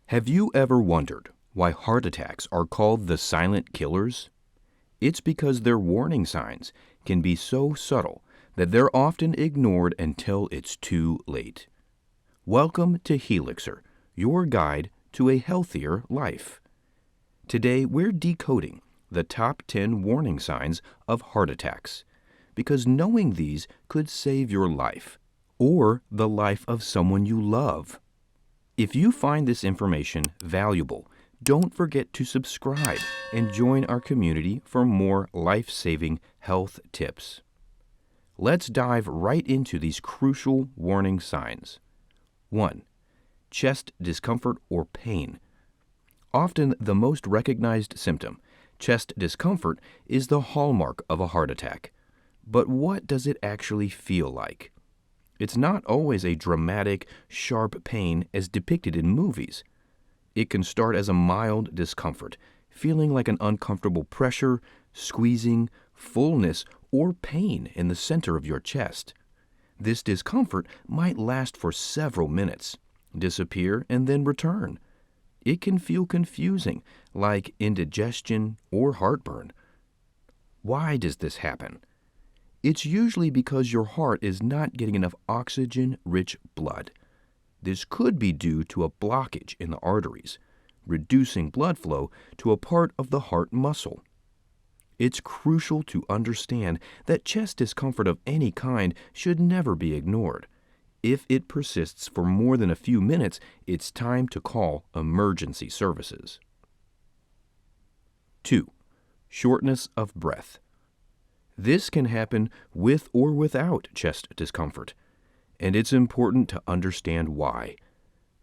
Have you ever wondered why heart attacks are called the silent killers? It's because their warning signs can be so subtle that they're often ignored until it's too late. Welcome to Healixer, your guide to a healthier life. Today, we're decoding the top 10 warning signs of heart attacks, because knowing these could save your life or the life of someone you love. If you find this information valuable, don't forget to subscribe and join our community for more life-saving health tips. Let's dive right into these crucial warning signs. 1. Chest discomfort or pain. Often the most recognized symptom, chest discomfort, is the hallmark of a heart attack. But what does it actually feel like? It's not always a dramatic, sharp pain as depicted in movies. It can start as a mild discomfort, feeling like an uncomfortable pressure, squeezing, fullness, or pain in the center of your chest. This discomfort might last for several minutes, disappear, and then return. It can feel confusing, like indigestion or heartburn. Why does this happen? It's usually because your heart is not getting enough oxygen-rich blood. This could be due to a blockage in the arteries, reducing blood flow to a part of the heart muscle. It's crucial to understand that chest discomfort of any kind should never be ignored. If it persists for more than a few minutes, it's time to call emergency services. 2. Shortness of breath. This can happen with or without chest discomfort, and it's important to understand why.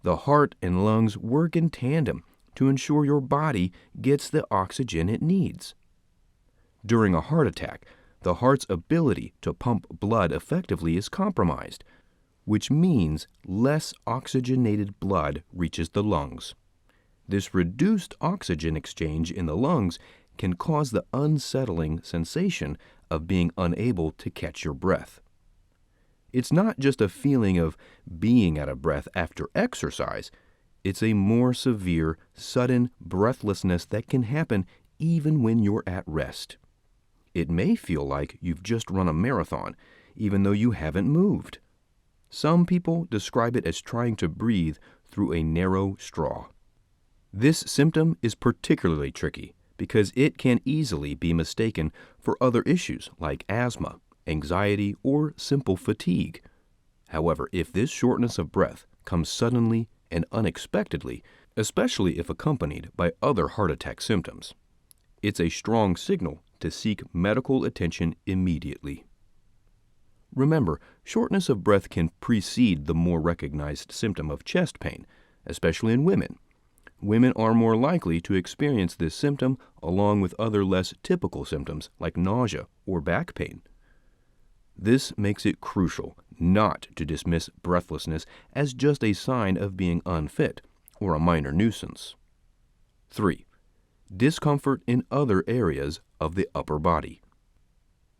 The heart and lungs work in tandem to ensure your body gets the oxygen it needs. During a heart attack, the heart's ability to pump blood effectively is compromised, which means less oxygenated blood reaches the lungs. This reduced oxygen exchange in the lungs can cause the unsettling sensation of being unable to catch your breath. It's not just a feeling of being out of breath after exercise. It's a more severe, sudden breathlessness that can happen even when you're at rest. It may feel like you've just run a marathon, even though you haven't moved. Some people describe it as trying to breathe through a narrow straw. This symptom is particularly tricky because it can easily be mistaken for other issues like asthma, anxiety, or simple fatigue. However, if this shortness of breath comes suddenly and unexpectedly, especially if accompanied by other heart attack symptoms, it's a strong signal to seek medical attention immediately. Remember, shortness of breath can precede the more recognized symptom of chest pain, especially in women. Women are more likely to experience this symptom along with other less typical symptoms like nausea or back pain. This makes it crucial not to dismiss breathlessness as just a sign of being unfit or a minor nuisance. 3. Discomfort in other areas of the upper body.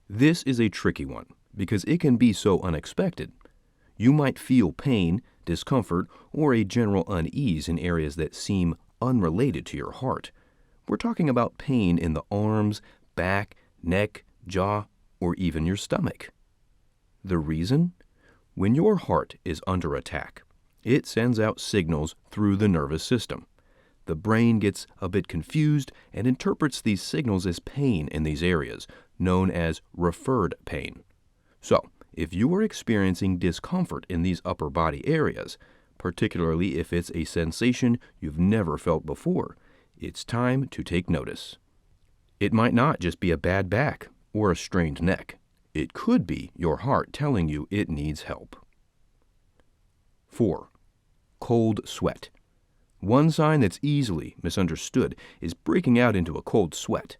This is a tricky one because it can be so unexpected. You might feel pain, discomfort, or a general unease in areas that seem unrelated to your heart. We're talking about pain in the arms, back, neck, jaw, or even your stomach. The reason? When your heart is under attack, it sends out signals through the nervous system. The brain gets a bit confused and interprets these signals as pain in these areas, known as referred pain. So, if you are experiencing discomfort in these upper body areas, particularly if it's a sensation you've never felt before, it's time to take notice. It might not just be a bad back or a strained neck. It could be your heart telling you it needs help. 4. Cold sweat. One sign that's easily misunderstood is breaking out into a cold sweat.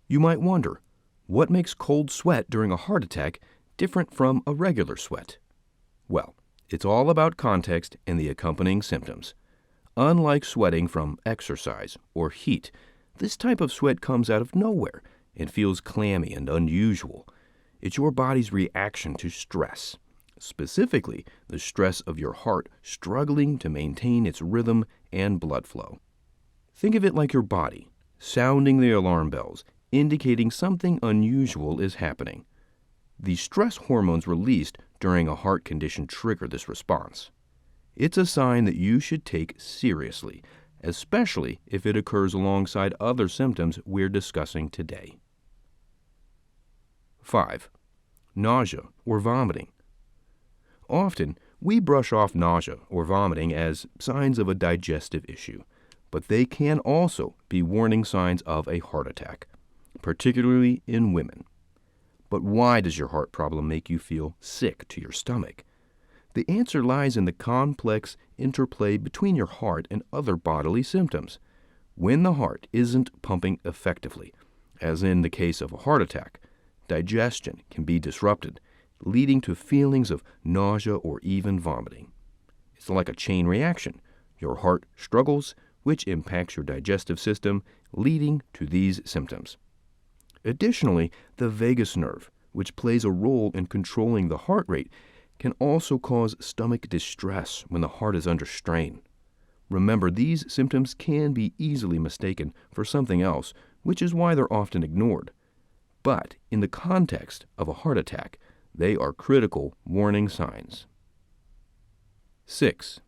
You might wonder, what makes cold sweat during a heart attack different from a regular sweat? Well, it's all about context and the accompanying symptoms. Unlike sweating from exercise or heat, this type of sweat comes out of nowhere and feels clammy and unusual. It's your body's reaction to stress. specifically the stress of your heart struggling to maintain its rhythm and blood flow. Think of it like your body, sounding the alarm bells, indicating something unusual is happening. The stress hormones released during a heart condition trigger this response. It's a sign that you should take seriously, especially if it occurs alongside other symptoms we're discussing today. 5. Nausea or vomiting. Often, we brush off nausea or vomiting as signs of a digestive issue, but they can also be warning signs of a heart attack, particularly in women. But why does your heart problem make you feel sick to your stomach? The answer lies in the complex interplay between your heart and other bodily symptoms. When the heart isn't pumping effectively, as in the case of a heart attack, digestion can be disrupted, leading to feelings of nausea or even vomiting. It's like a chain reaction. Your heart struggles, which impacts your digestive system, leading to these symptoms. Additionally, the vagus nerve, which plays a role in controlling the heart rate, can also cause stomach distress when the heart is under strain. Remember, these symptoms can be easily mistaken for something else, which is why they're often ignored. But in the context of a heart attack, they are critical warning signs. 6.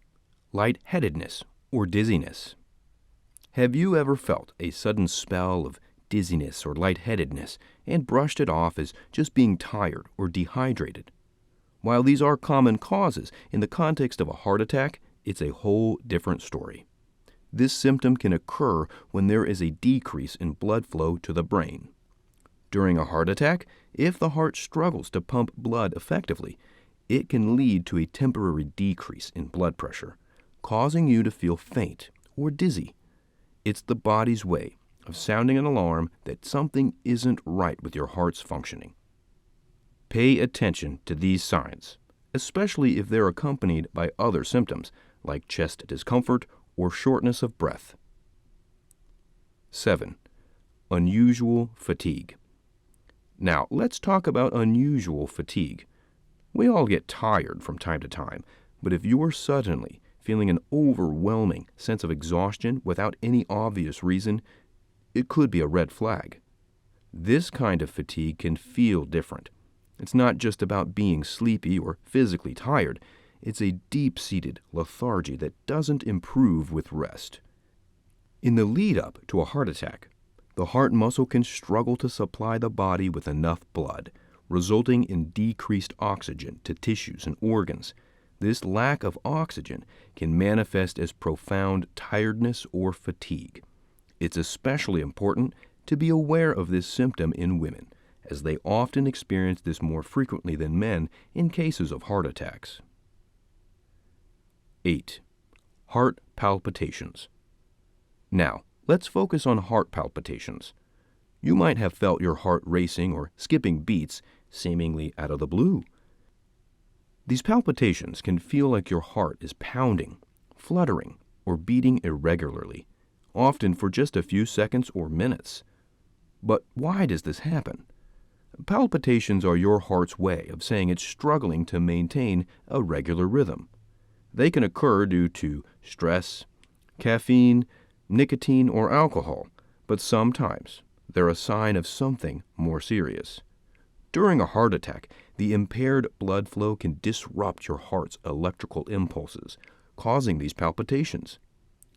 Lightheadedness or dizziness. Have you ever felt a sudden spell of dizziness or lightheadedness and brushed it off as just being tired or dehydrated? While these are common causes, in the context of a heart attack, it's a whole different story. This symptom can occur when there is a decrease in blood flow to the brain. During a heart attack, if the heart struggles to pump blood effectively, it can lead to a temporary decrease in blood pressure, causing you to feel faint or dizzy. It's the body's way of sounding an alarm that something isn't right with your heart's functioning. Pay attention to these signs, especially if they're accompanied by other symptoms like chest discomfort or shortness of breath. 7. Unusual fatigue. Now, let's talk about unusual fatigue. We all get tired from time to time, but if you are suddenly feeling an overwhelming sense of exhaustion without any obvious reason, it could be a red flag. This kind of fatigue can feel different. It's not just about being sleepy or physically tired. It's a deep-seated lethargy that doesn't improve with rest. In the lead-up to a heart attack, the heart muscle can struggle to supply the body with enough blood, resulting in decreased oxygen to tissues and organs. This lack of oxygen can manifest as profound tiredness or fatigue. It's especially important to be aware of this symptom in women, as they often experience this more frequently than men in cases of heart attacks. 8. Heart palpitations. Now, let's focus on heart palpitations. You might have felt your heart racing or skipping beats seemingly out of the blue. These palpitations can feel like your heart is pounding, fluttering, or beating irregularly, often for just a few seconds or minutes. But why does this happen? Palpitations are your heart's way of saying it's struggling to maintain a regular rhythm. They can occur due to stress, caffeine, nicotine, or alcohol, but sometimes they're a sign of something more serious. During a heart attack, the impaired blood flow can disrupt your heart's electrical impulses, causing these palpitations.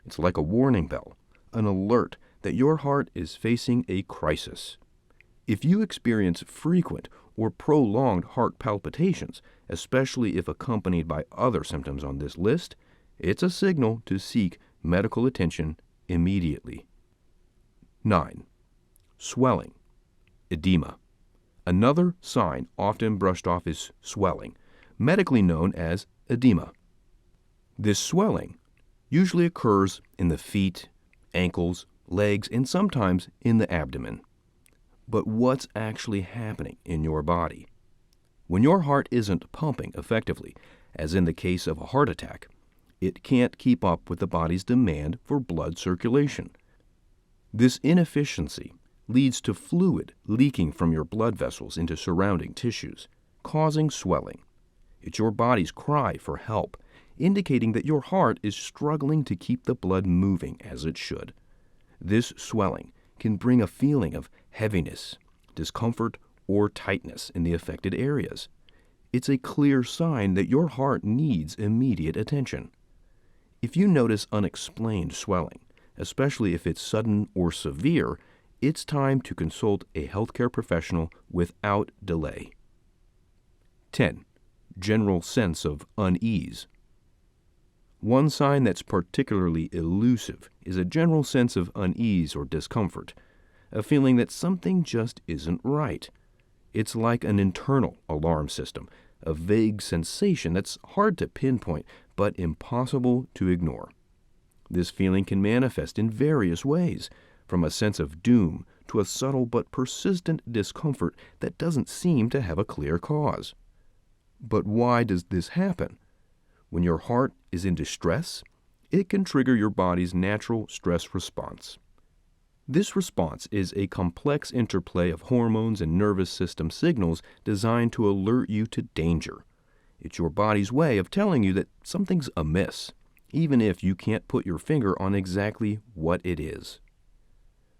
It's like a warning bell, an alert that your heart is facing a crisis. If you experience frequent or prolonged heart palpitations, especially if accompanied by other symptoms on this list, it's a signal to seek medical attention immediately. 9. Swelling, edema. Another sign often brushed off is swelling, medically known as edema. This swelling usually occurs in the feet, ankles, legs, and sometimes in the abdomen. But what's actually happening in your body? When your heart isn't pumping effectively, as in the case of a heart attack, it can't keep up with the body's demand for blood circulation. This inefficiency leads to fluid leaking from your blood vessels into surrounding tissues, causing swelling. It's your body's cry for help, indicating that your heart is struggling to keep the blood moving as it should. This swelling can bring a feeling of heaviness, discomfort, or tightness in the affected areas. It's a clear sign that your heart needs immediate attention. If you notice unexplained swelling, especially if it's sudden or severe, it's time to consult a healthcare professional without delay. 10. General sense of unease. One sign that's particularly elusive is a general sense of unease or discomfort, a feeling that something just isn't right. It's like an internal alarm system, a vague sensation that's hard to pinpoint but impossible to ignore. This feeling can manifest in various ways, from a sense of doom to a subtle but persistent discomfort that doesn't seem to have a clear cause. But why does this happen? When your heart is in distress, it can trigger your body's natural stress response. This response is a complex interplay of hormones and nervous system signals designed to alert you to danger. It's your body's way of telling you that something's amiss, even if you can't put your finger on exactly what it is.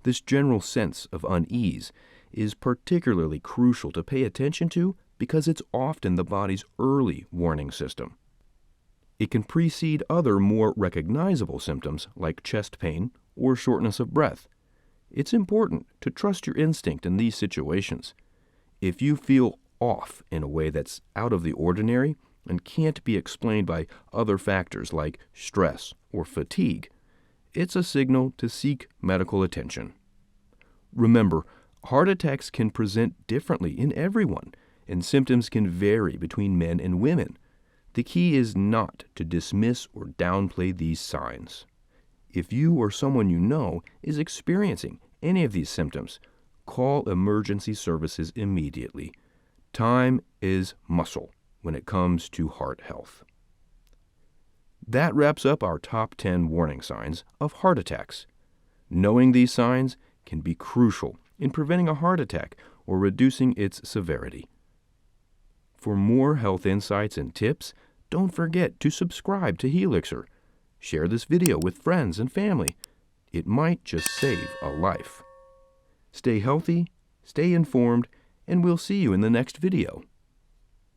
This general sense of unease is particularly crucial to pay attention to because it's often the body's early warning system. It can precede other more recognizable symptoms like chest pain or shortness of breath. It's important to trust your instinct in these situations. If you feel off in a way that's out of the ordinary and can't be explained by other factors like stress or fatigue, it's a signal to seek medical attention. Remember, heart attacks can present differently in everyone, and symptoms can vary between men and women. The key is not to dismiss or downplay these signs. If you or someone you know is experiencing any of these symptoms, call emergency services immediately. Time is muscle when it comes to heart health. That wraps up our top 10 warning signs of heart attacks. Knowing these signs can be crucial in preventing a heart attack or reducing its severity. For more health insights and tips, don't forget to subscribe to Healixer. Share this video with friends and family. It might just save a life. Stay healthy, stay informed, and we'll see you in the next video.